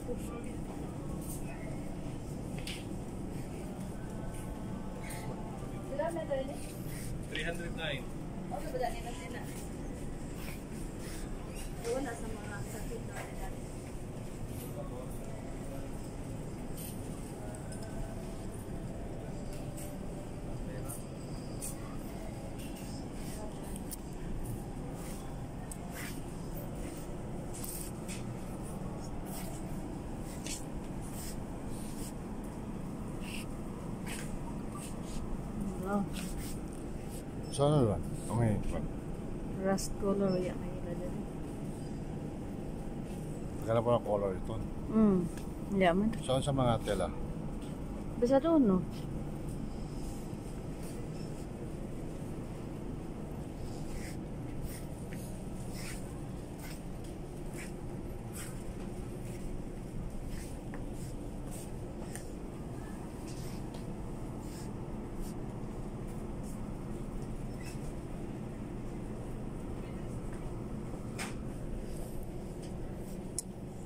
309. Okay, ba dahil na sila? Doon na sa mga sakit na nila. Wow. Sana ba? Okay. Rust color yan ay ilalagay. Kaya po ang color ito. Yaman. Saan sa mga tela? Basta doon, no?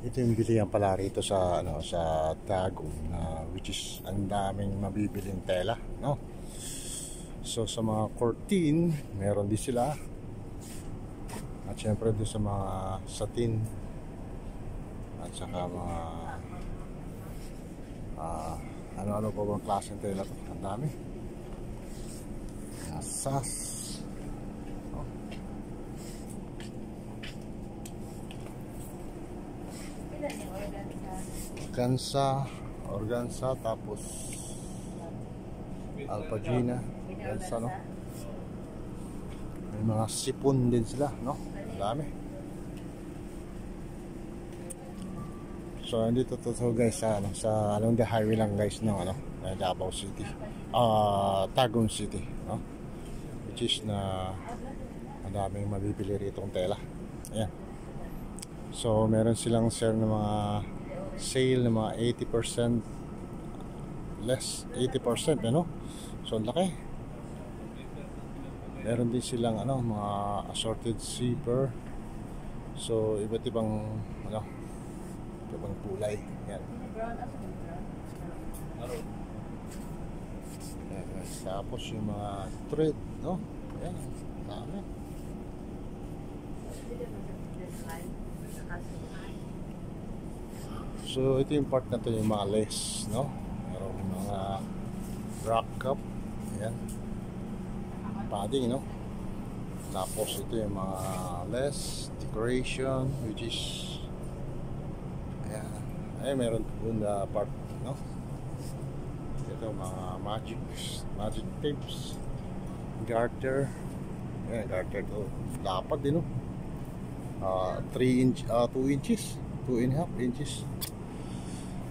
Ito yung bilihan pala rito sa sa Tagum which is ang daming mabibiling tela, no? So sa mga curtain, meron din sila. At syempre doon sa mga satin at saka mga ano-ano pa bang klaseng tela to. Ang dami. Sas. Organza, tapos Alpagina, Elsa, no? May mga sipon din sila, no? Dami. So andito to guys sa along the highway lang guys ng Davao City, Tagum City, no? Which is na ang daming mabibili rito ng tela. Ayan. So meron silang share ng mga sale ng mga 80% less, 80%, ano? So laki. Meron din silang mga assorted zipper. So iba't ibang ibang kulay. Yan. Yan guys. Tapos yung mga thread, no? Yan. Dami. So ito yung part na to, yung mga lace, no? Merong mga rock cup, ayan, padding, no? Tapos ito yung mga lace decoration, which is ayan, ay meron dun na part, no? Ito mga magic tapes, garter, ayan, garter to, dapat din, no? 2 inches, 2.5 inches.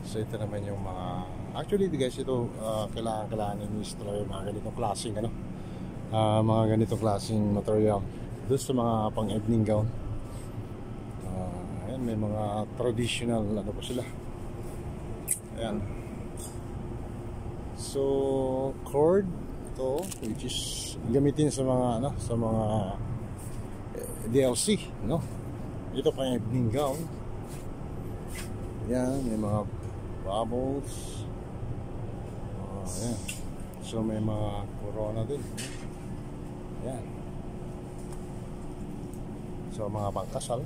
So ito naman yung mga, actually guys, ito kailangan nyo talaga yung mga ganitong klaseng mga ganitong klaseng material doon sa mga pang evening gown. Ayan, may mga traditional pa sila. Ayan. So cord ito, which is gamitin sa mga sa mga DLC, no? Ito pang evening gown. Yan, may mga bubbles. Ayan. So may mga corona din. Yan. So mga pangkasal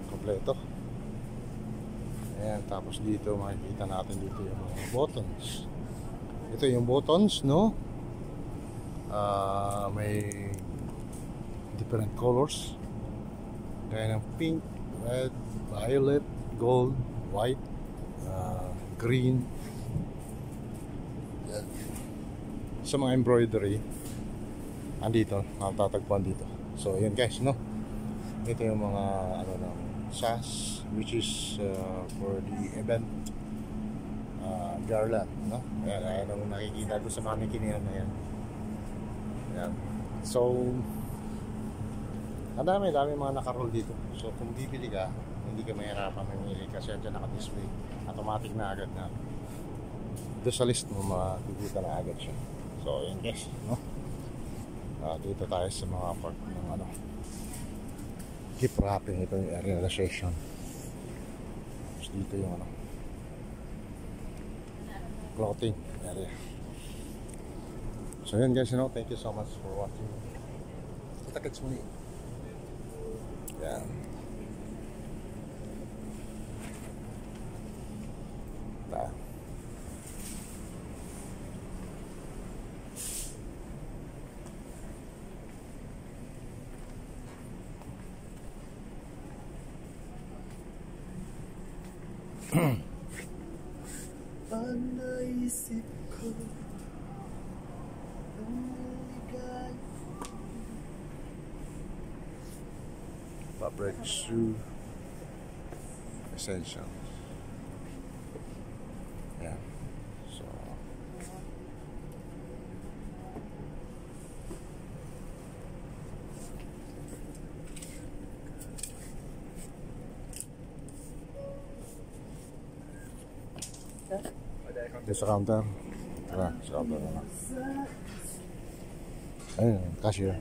kompleto. Ayan, tapos dito makikita natin dito yung mga buttons. Ito yung buttons, no? May different colors. Gaya ng pink, red, violet, gold, white, green. Yan. Sa mga embroidery andito, natatagpuan dito. So yun guys, no? Ito yung mga SAS, which is for the event garland, no? Ayan ang nakikita doon sa mannequin na yan. Ayan. So ang dami mga nakaroll dito. So kung bibili ka, hindi ka mahirapan mamili kasi andyan naka-display. Automatic na agad na doon sa list mo, makikita na agad siya. So yun guys, no? Dito tayo sa mga part ng gift wrapping. Ito yung realization. Tapos dito yung ano, clothing area. So yun guys, thank you so much for watching. Kita-kits muli. Yan. Ta. Naisip ko fabric shoe essentials. Yeah. So this counter. Tara, sa counter na. Ayun, cashier.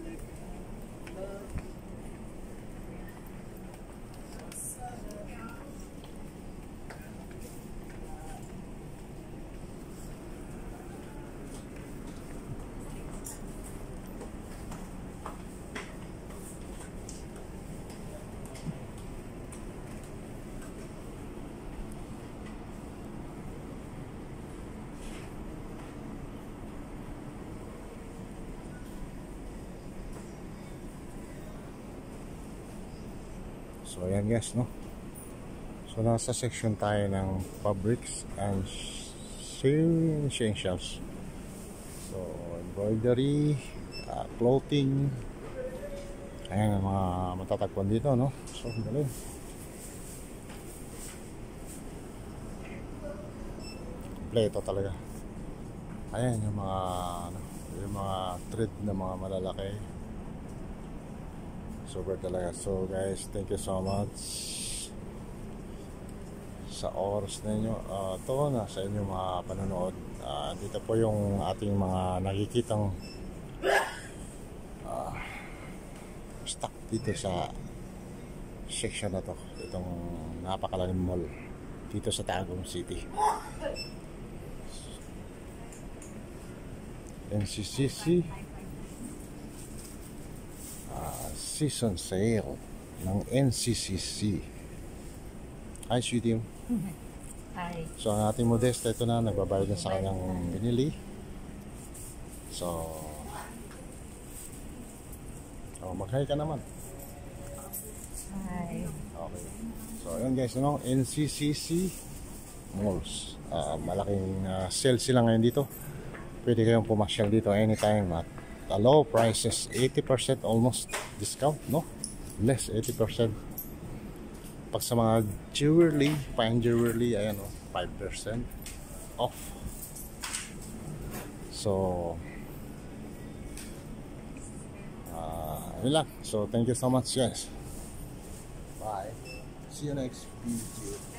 So ayan guys, no? So nasa section tayo ng fabrics and sewing essentials. So embroidery, clothing. Ayan ang mga matatagpuan dito, no? So galing. Kompleto talaga. Ayan yung mga ano, yung mga thread na mga malalaki. Super talaga. So guys, thank you so much sa oras ninyo. Ito na sa inyong mga panonood. Dito po yung ating mga nakikitang stock dito sa section na to. Itong napakalaking mall dito sa Tagum City. NCCC season sale ng NCCC. Hi, sweetie. Hi. So, ang ating Modesta, ito na, nagbabayad na sa kanyang binili. So, mag-hi ka naman. Hi. Okay. So, yun guys, NCCC Malls. Malaking sale sila ngayon dito. Pwede kayong pumasyal dito anytime at low prices, 80% almost discount, no? Less 80%. Pag sa mga jewelry, fine jewelry, ayan, 5% off. So yun lang. So thank you so much guys. Bye. See you next video.